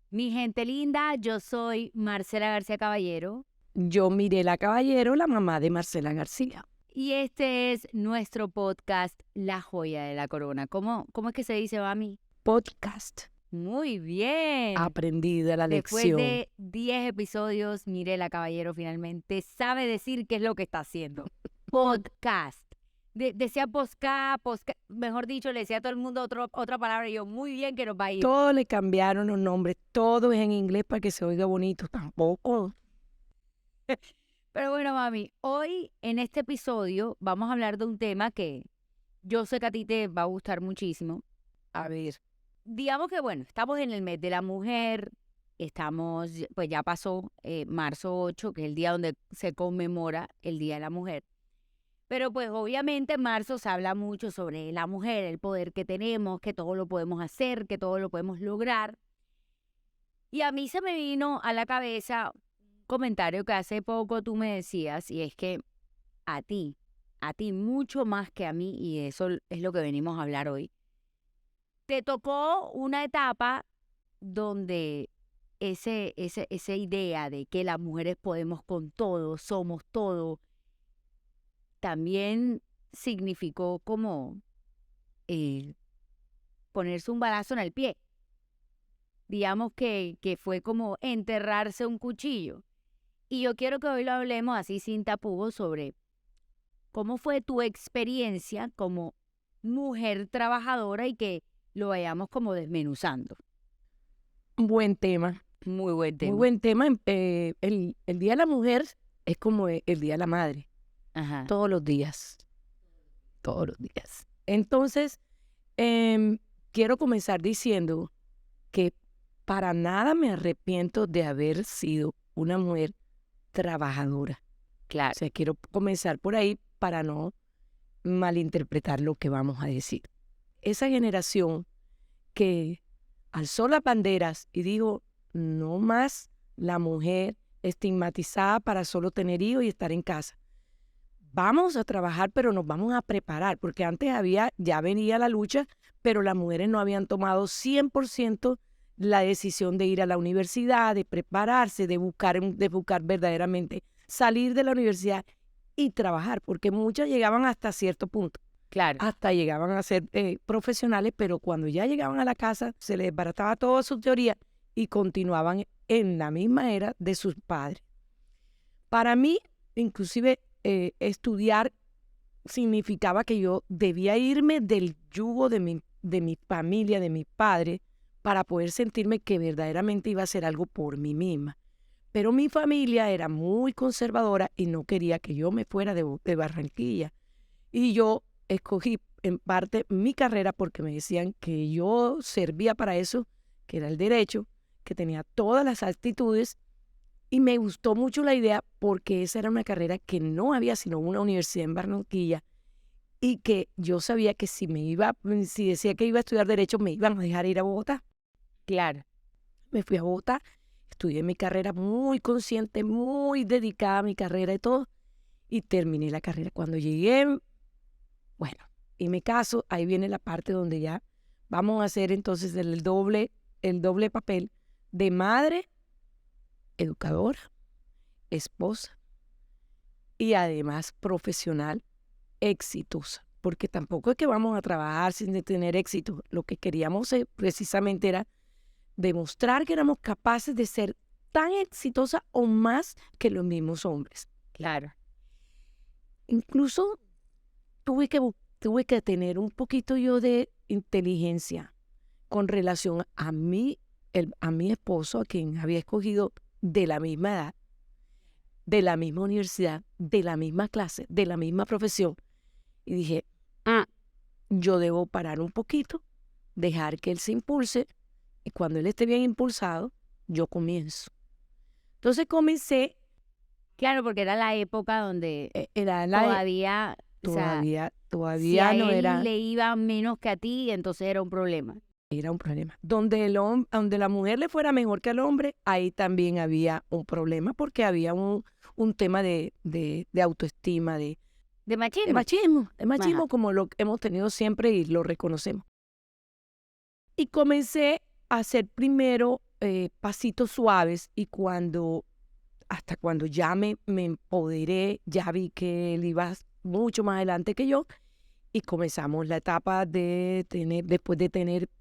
Mi gente linda, yo soy Marcela García Caballero Yo Mirela Caballero, la mamá de Marcela García. y este es nuestro podcast La Joya de la Corona. ¿Cómo es que se dice, mami? Podcast. Muy bien. Aprendí de la Después lección. de 10 episodios, Mirela Caballero finalmente sabe decir qué es lo que está haciendo. Podcast. Decía podcast, mejor dicho, le decía a todo el mundo otra palabra y yo, muy bien que nos va a ir. Todo le cambiaron los nombres, todo es en inglés para que se oiga bonito. Tampoco. Pero bueno, mami, hoy en este episodio vamos a hablar de un tema que yo sé que a ti te va a gustar muchísimo. A ver, Digamos que, bueno, estamos en el mes de la mujer, pues ya pasó marzo 8, que es el día donde se conmemora el Día de la Mujer. Pero pues obviamente en marzo se habla mucho sobre la mujer, el poder que tenemos, que todo lo podemos hacer, que todo lo podemos lograr. Y a mí se me vino a la cabeza un comentario que hace poco tú me decías, y es que a ti mucho más que a mí, y eso es lo que venimos a hablar hoy, te tocó una etapa donde esa idea de que las mujeres podemos con todo, somos todo, también significó como eh, ponerse un balazo en el pie. Digamos que fue como enterrarse un cuchillo. Y yo quiero que hoy lo hablemos así sin tapujos sobre cómo fue tu experiencia como mujer trabajadora y que lo vayamos como desmenuzando. buen tema. Muy buen Muy tema. buen tema. El Día de la Mujer es como el Día de la Madre. Ajá. Todos los días. Todos los días. Entonces, quiero comenzar diciendo que para nada me arrepiento de haber sido una mujer trabajadora. Claro. O sea, quiero comenzar por ahí para no malinterpretar lo que vamos a decir. Esa generación que alzó las banderas y dijo, no más la mujer estigmatizada para solo tener hijos y estar en casa. Vamos a trabajar, pero nos vamos a preparar, porque antes ya venía la lucha, pero las mujeres no habían tomado 100% la decisión de ir a la universidad, de prepararse, de buscar verdaderamente salir de la universidad y trabajar, porque muchas llegaban hasta cierto punto, Claro. hasta llegaban a ser profesionales, pero cuando ya llegaban a la casa se les desbarataba toda su teoría y continuaban en la misma era de sus padres. Para mí, inclusive, estudiar significaba que yo debía irme del yugo de mi familia, de mi padre, para poder sentirme que verdaderamente iba a hacer algo por mí misma. Pero mi familia era muy conservadora y no quería que yo me fuera de Barranquilla. Y yo escogí en parte mi carrera porque me decían que yo servía para eso, que era el derecho, que tenía todas las actitudes y me gustó mucho la idea porque esa era una carrera que no había sino una universidad en Barranquilla y que yo sabía que si decía que iba a estudiar derecho, me iban a dejar ir a Bogotá. Claro. Me fui a Bogotá, estudié mi carrera muy consciente, muy dedicada a mi carrera y todo, y terminé la carrera. Cuando llegué, bueno, y me caso, ahí viene la parte donde ya vamos a hacer entonces el doble papel de madre, educadora, esposa y además profesional exitosa. Porque tampoco es que vamos a trabajar sin tener éxito. Lo que queríamos precisamente era demostrar que éramos capaces de ser tan exitosa o más que los mismos hombres. Claro. Incluso tuve que tener un poquito yo de inteligencia con relación a a mi esposo, a quien había escogido de la misma edad, de la misma universidad, de la misma clase, de la misma profesión. Y dije, yo debo parar un poquito, dejar que él se impulse y cuando él esté bien impulsado, yo comienzo. Entonces comencé, Claro, porque era la época donde era todavía, o sea, si todavía a no él era, le iba menos que a ti, entonces era un problema. era un problema. Donde la mujer le fuera mejor que al hombre, ahí también había un problema porque había un tema de autoestima, De de machismo. machismo, de Ajá. machismo como lo hemos tenido siempre y lo reconocemos. Y comencé a hacer primero pasitos suaves y hasta cuando ya me empoderé, ya vi que él iba mucho más adelante que yo y comenzamos la etapa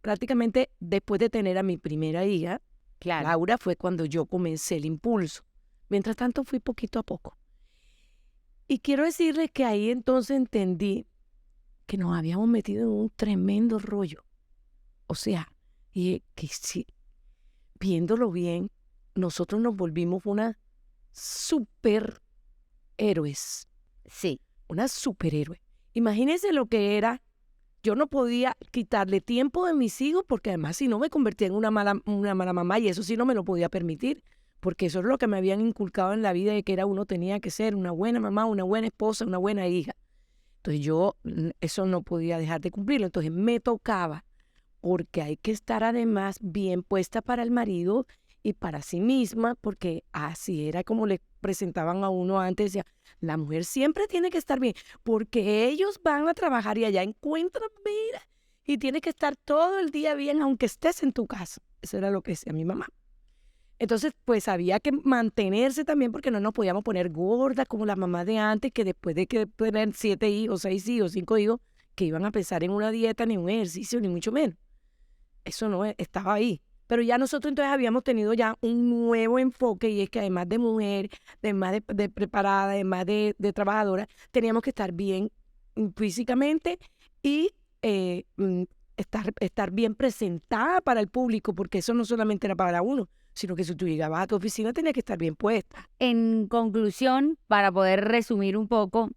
prácticamente después de tener a mi primera hija, Claro. Laura, fue cuando yo comencé el impulso. Mientras tanto fui poquito a poco. Y quiero decirles que ahí entonces entendí que nos habíamos metido en un tremendo rollo. O sea, y que sí, viéndolo bien, nosotros nos volvimos unas superhéroes, Sí. unas superhéroes. Imagínense lo que era. Yo no podía quitarle tiempo de mis hijos porque además si no me convertía en una mala mamá y eso sí no me lo podía permitir porque eso es lo que me habían inculcado en la vida de que uno tenía que ser una buena mamá, una buena esposa, una buena hija. Entonces yo eso no podía dejar de cumplirlo. Entonces me tocaba porque hay que estar además bien puesta para el marido y para sí misma porque así era como le presentaban a uno antes. Decía, la mujer siempre tiene que estar bien porque ellos van a trabajar y allá encuentran vida y tiene que estar todo el día bien aunque estés en tu casa. Eso era lo que decía mi mamá. Entonces, pues había que mantenerse también porque no nos podíamos poner gordas como las mamás de antes, que después de que tener 7 hijos, 6 hijos, 5 hijos, que iban a pensar en una dieta, ni un ejercicio, ni mucho menos. Eso no estaba ahí. Pero ya nosotros entonces habíamos tenido ya un nuevo enfoque y es que además de mujer, además de preparada, además de trabajadora, teníamos que estar bien físicamente y estar bien presentada para el público, porque eso no solamente era para uno, sino que si tú llegabas a tu oficina tenías que estar bien puesta. En conclusión, para poder resumir un poco,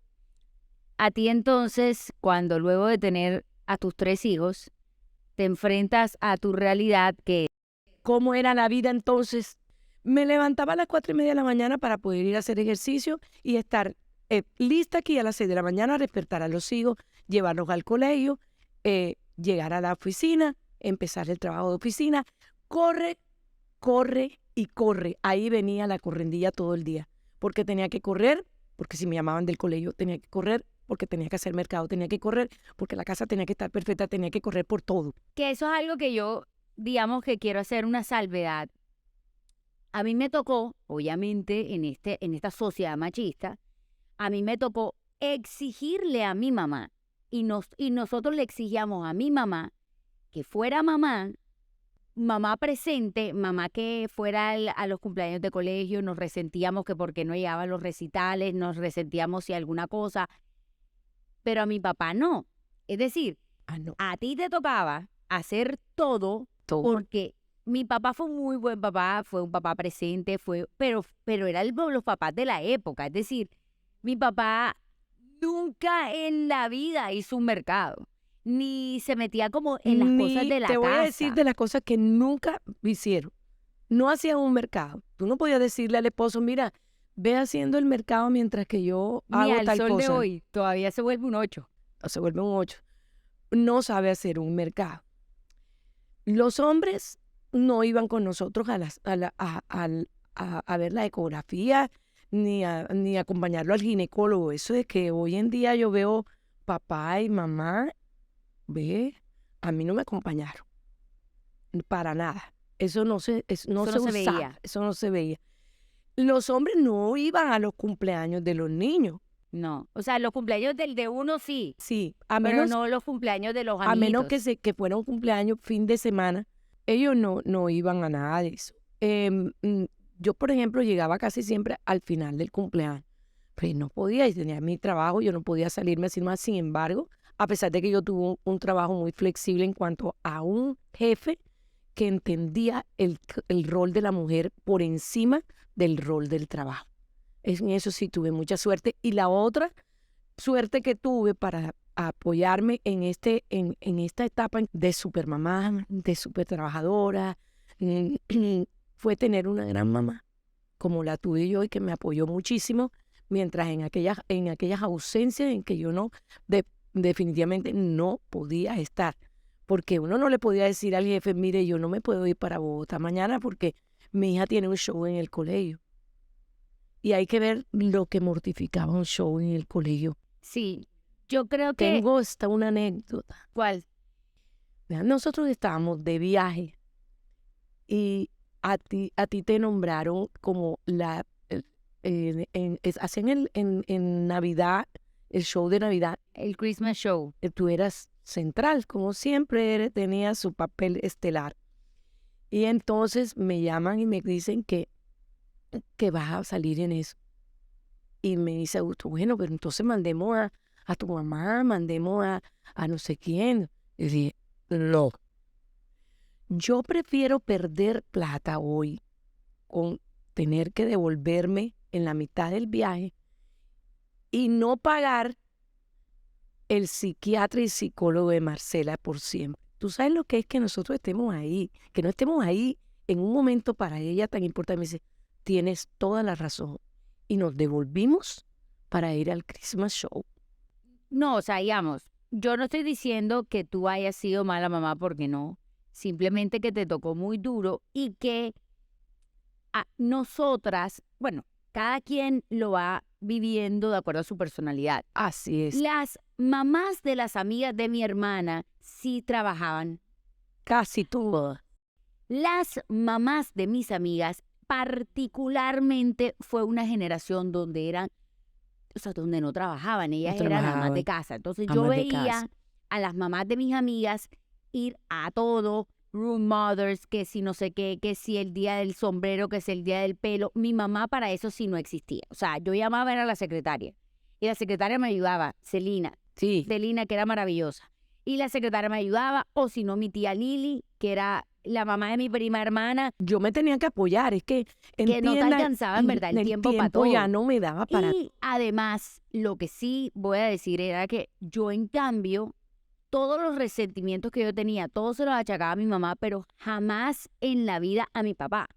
a ti entonces, cuando luego de tener a tus 3 hijos, te enfrentas a tu realidad que ¿Cómo era la vida entonces? Me levantaba a las 4:30 de la mañana para poder ir a hacer ejercicio y estar lista aquí a las 6 de la mañana, despertar a los hijos, llevarlos al colegio, llegar a la oficina, empezar el trabajo de oficina. Corre, corre y corre. Ahí venía la correndilla todo el día, porque tenía que correr, porque si me llamaban del colegio tenía que correr, porque tenía que hacer mercado, tenía que correr, porque la casa tenía que estar perfecta, tenía que correr por todo. eso es algo que yo, digamos que quiero hacer una salvedad. A mí me tocó, obviamente, en esta sociedad machista, a mí me tocó exigirle a mi mamá, y nosotros le exigíamos a mi mamá que fuera mamá presente, mamá que fuera a los cumpleaños de colegio, nos resentíamos que porque no llegaban los recitales, nos resentíamos si alguna cosa, pero a mi papá no. Es decir, No. a ti te tocaba hacer todo porque mi papá fue un muy buen papá, fue un papá presente, pero era los papás de la época. Es decir, mi papá nunca en la vida hizo un mercado, ni se metía como en las cosas de la Te voy a casa. decir de las cosas que nunca hicieron. No hacían un mercado. Tú no podías decirle al esposo, mira, ve haciendo el mercado mientras que yo Ni hago al tal sol de cosa. hoy, todavía se vuelve un 8. O se vuelve un 8. No sabe hacer un mercado. Los hombres no iban con nosotros a ver la ecografía ni acompañarlo al ginecólogo. Eso de que hoy en día yo veo papá y mamá, a mí no me acompañaron. Para nada. Eso no se usaba, veía. eso no se veía. Los hombres no iban a los cumpleaños de los niños. No, o sea, los cumpleaños del de uno sí, Sí, pero no los cumpleaños de los a menos amiguitos. que fuera un cumpleaños fin de semana, ellos no iban a nada de eso. Yo, por ejemplo, llegaba casi siempre al final del cumpleaños. Pues no podía, y tenía mi trabajo, yo no podía salirme así más. Sin embargo, a pesar de que yo tuve un trabajo muy flexible en cuanto a un jefe que entendía el rol de la mujer por encima del rol del trabajo. En eso sí tuve mucha suerte. Y la otra suerte que tuve para apoyarme en esta etapa de supermamá, de super trabajadora, fue tener una gran mamá como la tuve yo y que me apoyó muchísimo, mientras en aquellas ausencias en que yo definitivamente no podía estar. Porque uno no le podía decir al jefe, mire, yo no me puedo ir para Bogotá mañana porque mi hija tiene un show en el colegio. Y hay que ver lo que mortificaba un show en el colegio. Sí, yo creo que... Tengo hasta una anécdota. ¿Cuál? Nosotros estábamos de viaje y a ti te nombraron como hacían en Navidad, el show de Navidad, El Christmas Show. tú eras central, como siempre tenías su papel estelar. Y entonces me llaman y me dicen que vas a salir en eso. Y me dice Augusto, bueno, pero entonces mandemos a tu mamá, mandemos a no sé quién. Y dije, no. Yo prefiero perder plata hoy con tener que devolverme en la mitad del viaje y no pagar el psiquiatra y psicólogo de Marcela por siempre. Tú sabes lo que es que nosotros estemos ahí, que no estemos ahí en un momento para ella tan importante. Me dice, tienes toda la razón. Y nos devolvimos para ir al Christmas Show. No, o sea, digamos, yo no estoy diciendo que tú hayas sido mala mamá porque no. Simplemente que te tocó muy duro y que a nosotras, bueno, cada quien lo va viviendo de acuerdo a su personalidad. Así es. Las mamás de las amigas de mi hermana sí trabajaban. Casi todas. Las mamás de mis amigas particularmente fue una generación donde eran, o sea, donde no trabajaban, ellas No eran amas trabajaban, de casa. Entonces yo amas de veía casa. a las mamás de mis amigas ir a todo, room mothers, que si no sé qué, que si el día del sombrero, que si el día del pelo. Mi mamá para eso sí no existía. O sea, yo llamaba era a la secretaria y la secretaria me ayudaba, Celina, Sí. Celina, que era maravillosa. Y la secretaria me ayudaba, o si no, mi tía Lili, que era la mamá de mi prima hermana, Yo me tenía que apoyar, es que que no te entienda, alcanzaba en verdad el tiempo para todo. ya no me daba para... Y además, lo que sí voy a decir era que yo, en cambio, todos los resentimientos que yo tenía, todos se los achacaba a mi mamá, pero jamás en la vida a mi papá.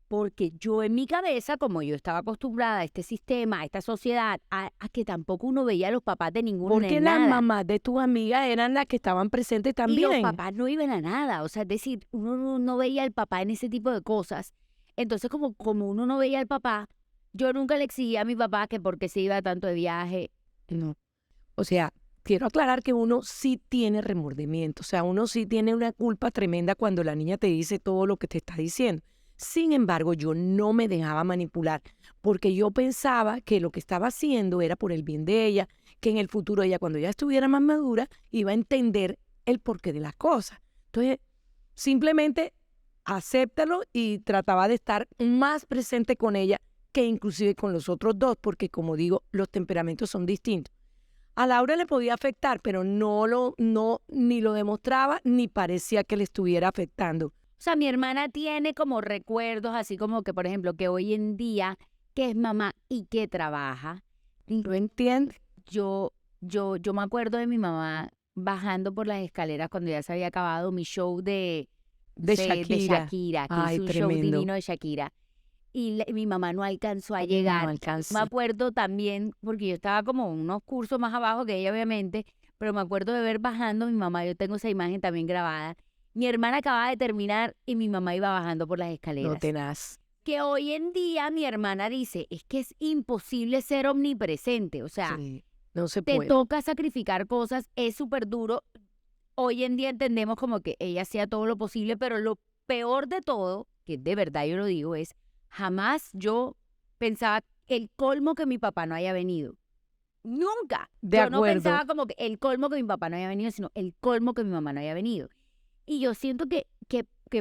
Porque yo en mi cabeza, como yo estaba acostumbrada a este sistema, a esta sociedad, a que tampoco uno veía a los papás de ninguno Porque en las nada. mamás de tus amigas eran las que estaban presentes Y también. los papás no iban a nada. O sea, es decir, uno no veía al papá en ese tipo de cosas. Entonces, como uno no veía al papá, yo nunca le exigía a mi papá que por qué se iba tanto de viaje. No. O sea, quiero aclarar que uno sí tiene remordimiento. O sea, uno sí tiene una culpa tremenda cuando la niña te dice todo lo que te está diciendo. Sin embargo, yo no me dejaba manipular porque yo pensaba que lo que estaba haciendo era por el bien de ella, que en el futuro ella, cuando ya estuviera más madura, iba a entender el porqué de las cosas. Entonces, simplemente acéptalo y trataba de estar más presente con ella que inclusive con los otros dos, porque como digo, los temperamentos son distintos. A Laura le podía afectar, pero ni lo demostraba ni parecía que le estuviera afectando. O sea, mi hermana tiene como recuerdos, así como que, por ejemplo, que hoy en día, que es mamá y que trabaja. ¿No entiendes? Yo me acuerdo de mi mamá bajando por las escaleras cuando ya se había acabado mi show de Shakira, que Ay, hizo un show tremendo. divino de Shakira. Y mi mamá no alcanzó a No llegar. alcancé. Me acuerdo también, porque yo estaba como unos cursos más abajo que ella, obviamente, pero me acuerdo de ver bajando a mi mamá. Yo tengo esa imagen también grabada. Mi hermana acababa de terminar y mi mamá iba bajando por las No escaleras. tenaz. Que hoy en día mi hermana dice, es que es imposible ser omnipresente. O sea, Sí, no se te puede. toca sacrificar cosas, es súper duro. Hoy en día entendemos como que ella hacía todo lo posible, pero lo peor de todo, que de verdad yo lo digo, es jamás yo pensaba el colmo que mi papá no haya venido. Nunca. De Yo no acuerdo. pensaba como que el colmo que mi papá no haya venido, sino el colmo que mi mamá no haya venido. Y yo siento que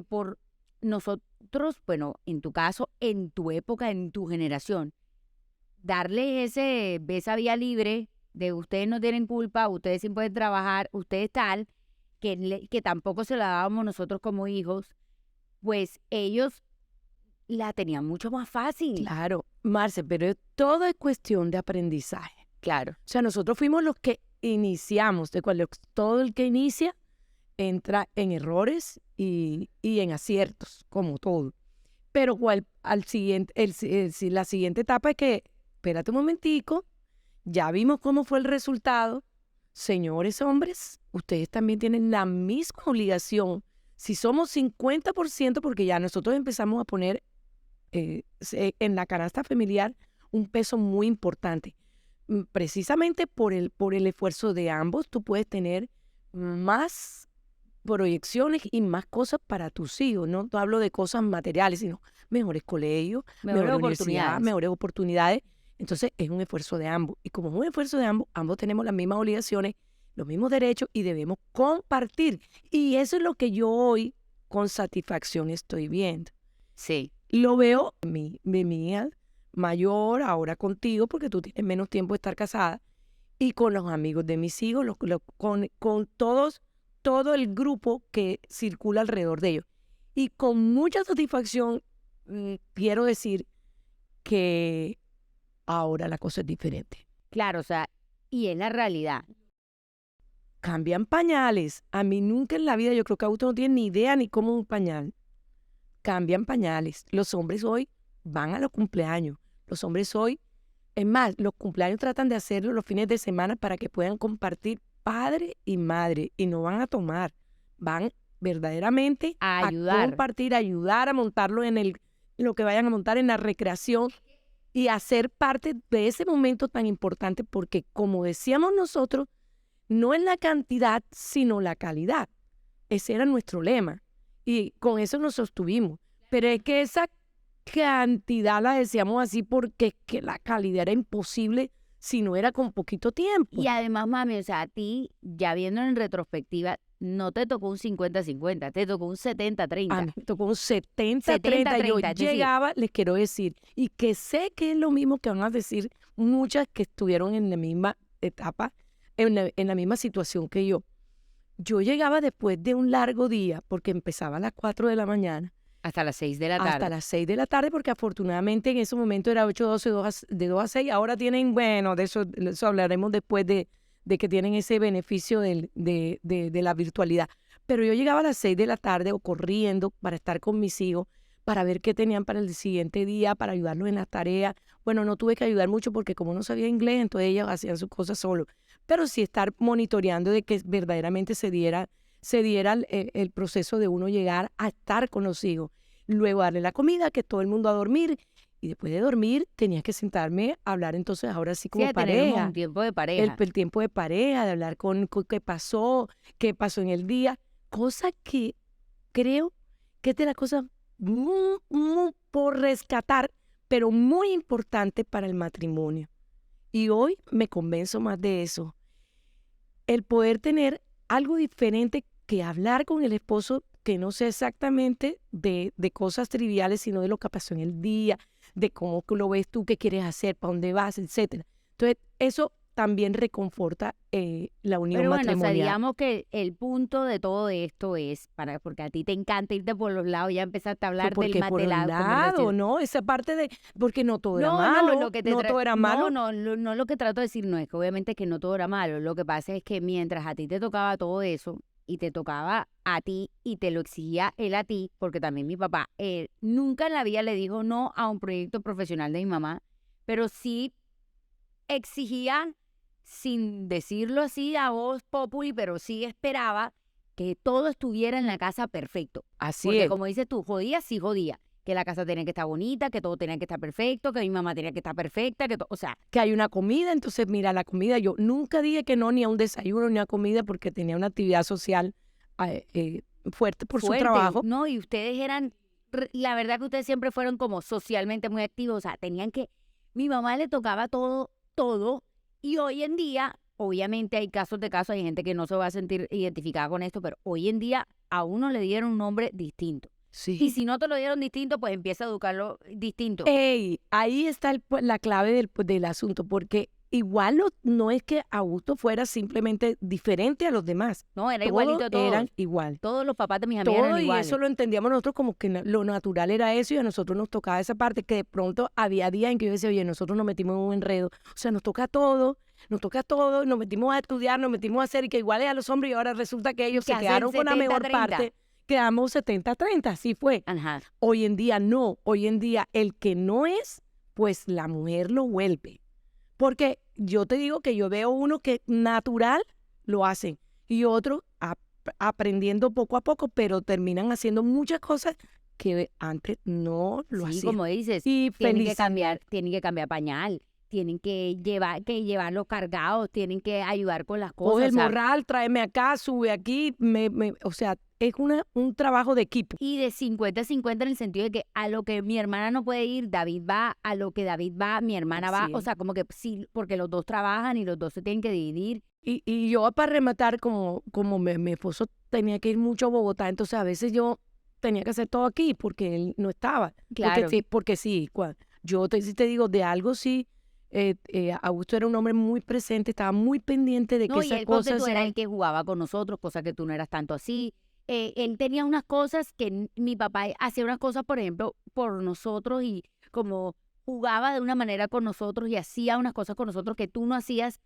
por nosotros, bueno, en tu caso, en tu época, en tu generación, darle esa vía libre de ustedes no tienen culpa, ustedes sí pueden trabajar, ustedes tal, que tampoco se la dábamos nosotros como hijos, pues ellos la tenían mucho más fácil. Claro, Marce, pero todo es cuestión de aprendizaje. Claro. O sea, nosotros fuimos los que iniciamos, todo el que inicia entra en errores y en aciertos, como todo. Pero la siguiente etapa es que, espérate un momentico, ya vimos cómo fue el resultado. Señores hombres, ustedes también tienen la misma obligación. Si somos 50%, porque ya nosotros empezamos a poner en la canasta familiar un peso muy importante. Precisamente por el esfuerzo de ambos, tú puedes tener más proyecciones y más cosas para tus hijos. No hablo de cosas materiales, sino mejores colegios, Mejores mejor universidad, oportunidades. mejores oportunidades. Entonces es un esfuerzo de ambos. Y como es un esfuerzo de ambos, ambos tenemos las mismas obligaciones, los mismos derechos y debemos compartir. Y eso es lo que yo hoy con satisfacción estoy viendo. Sí. Lo veo de mi hija mayor, ahora contigo, porque tú tienes menos tiempo de estar casada, y con los amigos de mis hijos, con todo el grupo que circula alrededor de ellos. Y con mucha satisfacción quiero decir que ahora la cosa es diferente. Claro, o sea, y es la realidad. Cambian pañales. A mí nunca en la vida, yo creo que Augusto no tiene ni idea ni cómo un pañal. Cambian pañales. Los hombres hoy van a los cumpleaños. Los hombres hoy, es más, los cumpleaños tratan de hacerlo los fines de semana para que puedan compartir padre y madre y no van a tomar. Van verdaderamente A ayudar. compartir, a ayudar a montarlo en lo que vayan a montar en la recreación y a ser parte de ese momento tan importante porque, como decíamos nosotros, no es la cantidad, sino la calidad. Ese era nuestro lema. Y con eso nos sostuvimos. Pero es que esa cantidad la decíamos así porque es que la calidad era imposible si no era con poquito tiempo. Y además, mami, o sea, a ti, ya viéndolo en retrospectiva, no te tocó un 50-50, te tocó un 70-30. A mí me tocó un 70-30. Yo 70-30, es decir, llegaba, les quiero decir, y que sé que es lo mismo que van a decir muchas que estuvieron en la misma etapa, en la misma situación que yo. Yo llegaba después de un largo día, porque empezaba a las 4 de la mañana, hasta las 6 de la tarde. hasta las 6 de la tarde, porque afortunadamente en ese momento era 8-12, de 2 a 6. Ahora tienen, bueno, de eso hablaremos después de que tienen ese beneficio de la virtualidad. Pero yo llegaba a las 6 de la tarde o corriendo para estar con mis hijos, para ver qué tenían para el siguiente día, para ayudarlos en las tareas. Bueno, no tuve que ayudar mucho porque como no sabía inglés, entonces ellas hacían sus cosas solo. Pero sí estar monitoreando de que verdaderamente se diera el proceso de uno llegar a estar con los hijos. Luego darle la comida, que todo el mundo a dormir. Y después de dormir tenía que sentarme a hablar entonces ahora sí como Sí, a tener pareja. un tiempo de pareja. El tiempo de pareja, de hablar con qué pasó en el día. Cosa que creo que es de las cosas muy por rescatar, pero muy importante para el matrimonio. Y hoy me convenzo más de eso. El poder tener algo diferente que hablar con el esposo que no sea exactamente de cosas triviales, sino de lo que pasó en el día, de cómo lo ves tú, qué quieres hacer, para dónde vas, etcétera. Entonces, eso también reconforta la unión Pero bueno, o sea, matrimonial. digamos que el punto de todo esto es, porque a ti te encanta irte por los lados, ya empezaste a hablar Porque del por un lado, lado, ¿no? Esa parte de, porque no todo era No, malo, lo que te no todo era malo. No, lo que trato de decir no es que obviamente que no todo era malo. Lo que pasa es que mientras a ti te tocaba todo eso y te tocaba a ti y te lo exigía él a ti, porque también mi papá nunca en la vida le dijo no a un proyecto profesional de mi mamá, pero sí exigía, sin decirlo así a voz populi, pero sí esperaba que todo estuviera en la casa perfecto. Así Porque es. como dices tú, jodía, sí jodía. Que la casa tenía que estar bonita, que todo tenía que estar perfecto, que mi mamá tenía que estar perfecta, o sea, Que hay una comida, entonces mira, la comida, yo nunca dije que no ni a un desayuno ni a comida porque tenía una actividad social fuerte por su fuerte, trabajo. ¿no? Y ustedes eran, la verdad que ustedes siempre fueron como socialmente muy activos, o sea, mi mamá le tocaba todo, y hoy en día, obviamente hay casos, hay gente que no se va a sentir identificada con esto, pero hoy en día a uno le dieron un nombre distinto. Sí. Y si no te lo dieron distinto, pues empieza a educarlo distinto. Ey, ahí está la clave del asunto, porque igual no es que Augusto fuera simplemente diferente a los demás. No, era Todos igualito a todos. eran igual. Todos los papás de mis amigas Todo, eran y iguales. eso lo entendíamos nosotros como que lo natural era eso y a nosotros nos tocaba esa parte que de pronto había días en que yo decía, oye, nosotros nos metimos en un enredo. O sea, nos toca todo, nos metimos a estudiar, nos metimos a hacer y que iguales a los hombres y ahora resulta que ellos Que se hacen quedaron con la mejor 70-30. parte. Quedamos 70-30, así fue. Ajá. Hoy en día no, hoy en día el que no es, pues la mujer lo vuelve. Porque yo te digo que yo veo uno que natural lo hacen y otro aprendiendo poco a poco, pero terminan haciendo muchas cosas que antes no lo Sí, hacían. como dices, Y tienen que feliz. cambiar pañal, tienen que llevarlos cargados, tienen que ayudar con las Coge cosas. el o sea, morral, tráeme acá, sube aquí, o sea, es un trabajo de equipo. y de 50-50 en el sentido de que a lo que mi hermana no puede ir, David va, a lo que David va, mi hermana va. Así O es. sea, como que sí, porque los dos trabajan y los dos se tienen que dividir. Y yo para rematar, como mi esposo tenía que ir mucho a Bogotá, entonces a veces yo tenía que hacer todo aquí porque él no estaba. Claro. Porque sí, sí te digo, de algo sí, Augusto era un hombre muy presente, estaba muy pendiente de que No, y esas él, ponte cosas tú, era eran... el que jugaba con nosotros, cosa que tú no eras tanto así. Él tenía unas cosas que mi papá hacía unas cosas, por ejemplo, por nosotros y como jugaba de una manera con nosotros y hacía unas cosas con nosotros que tú no hacías,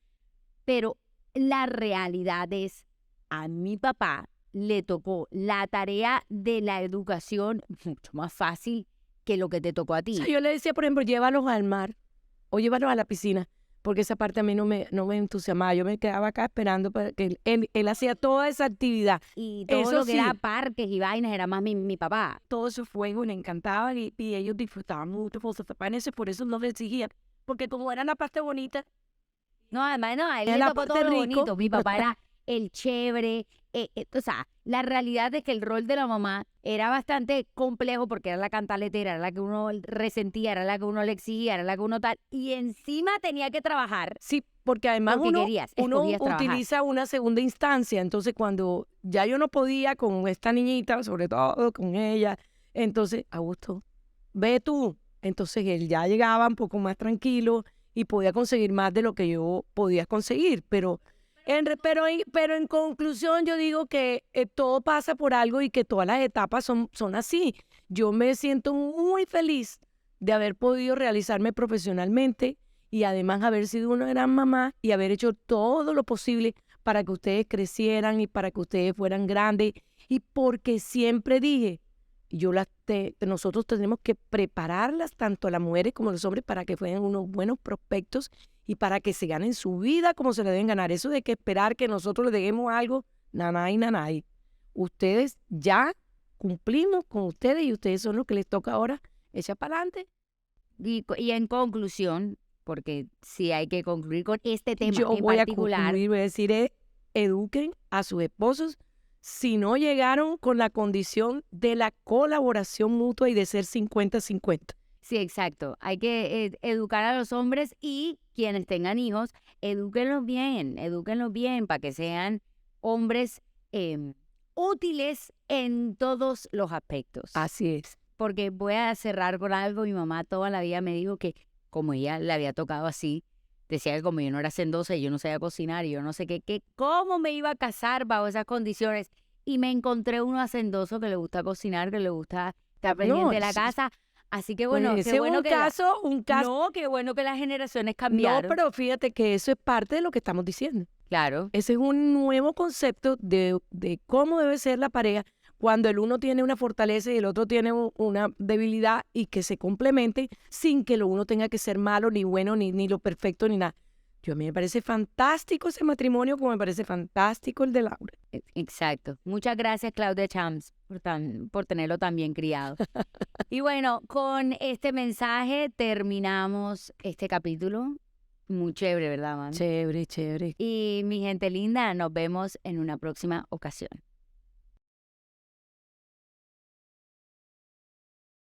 pero la realidad es, a mi papá le tocó la tarea de la educación mucho más fácil que lo que te tocó a O sea, ti. yo le decía, por ejemplo, llévalos al mar o llévalos a la piscina, porque esa parte a mí no me entusiasmaba. Yo me quedaba acá esperando para que él hacía toda esa actividad. Y todo Eso lo que era sí, parques y vainas era más mi papá. todo ese fuego le encantaba y ellos disfrutaban mucho por sus papás en eso, por eso no le exigían, porque como era la parte bonita, No, además, no, a él era le la tocó todo parte lo rico, bonito. Mi papá era el chévere. O sea, la realidad es que el rol de la mamá era bastante complejo porque era la cantaletera, era la que uno resentía, era la que uno le exigía, era la que uno tal. Y encima tenía que trabajar sí, porque además porque querías, uno escogías trabajar. utiliza una segunda instancia, entonces cuando ya yo no podía con esta niñita, sobre todo con ella, entonces, Augusto, ve tú, entonces él ya llegaba un poco más tranquilo y podía conseguir más de lo que yo podía conseguir, pero en conclusión yo digo que todo pasa por algo y que todas las etapas son así. Yo me siento muy feliz de haber podido realizarme profesionalmente y además haber sido una gran mamá y haber hecho todo lo posible para que ustedes crecieran y para que ustedes fueran grandes y porque siempre dije, nosotros tenemos que prepararlas tanto a las mujeres como a los hombres para que fueran unos buenos prospectos y para que se ganen su vida como se la deben ganar. Eso de que esperar que nosotros les demos algo, nanay, nanay. Ustedes ya cumplimos con ustedes y ustedes son los que les toca ahora echar para adelante. Y en conclusión, porque sí hay que concluir con este tema Yo en voy a particular. concluir, voy a decir, eduquen a sus esposos si no llegaron con la condición de la colaboración mutua y de ser 50-50. Sí, exacto. Hay que educar a los hombres y quienes tengan hijos, edúquenlos bien para que sean hombres útiles en todos los aspectos. Así es. Porque voy a cerrar con algo. Mi mamá toda la vida me dijo que como ella le había tocado así, decía que como yo no era hacendosa y yo no sabía cocinar y yo no sé qué, cómo me iba a casar bajo esas condiciones. Y me encontré uno hacendoso que le gusta cocinar, que le gusta estar pendiente de la casa. Así que bueno, Pues qué ese es bueno un que caso, no, qué bueno que las generaciones No, cambiaron. pero fíjate que eso es parte de lo que estamos diciendo. Claro, Ese es un nuevo concepto de cómo debe ser la pareja cuando el uno tiene una fortaleza y el otro tiene una debilidad y que se complementen sin que lo uno tenga que ser malo, ni bueno, ni lo perfecto, ni nada. A mí me parece fantástico ese matrimonio, como me parece fantástico el de Laura. exacto. Muchas gracias, Claudia Chams, por tenerlo tan bien criado. Y bueno, con este mensaje terminamos este capítulo. Muy chévere, ¿verdad, mami? Chévere, chévere. Y mi gente linda, nos vemos en una próxima ocasión.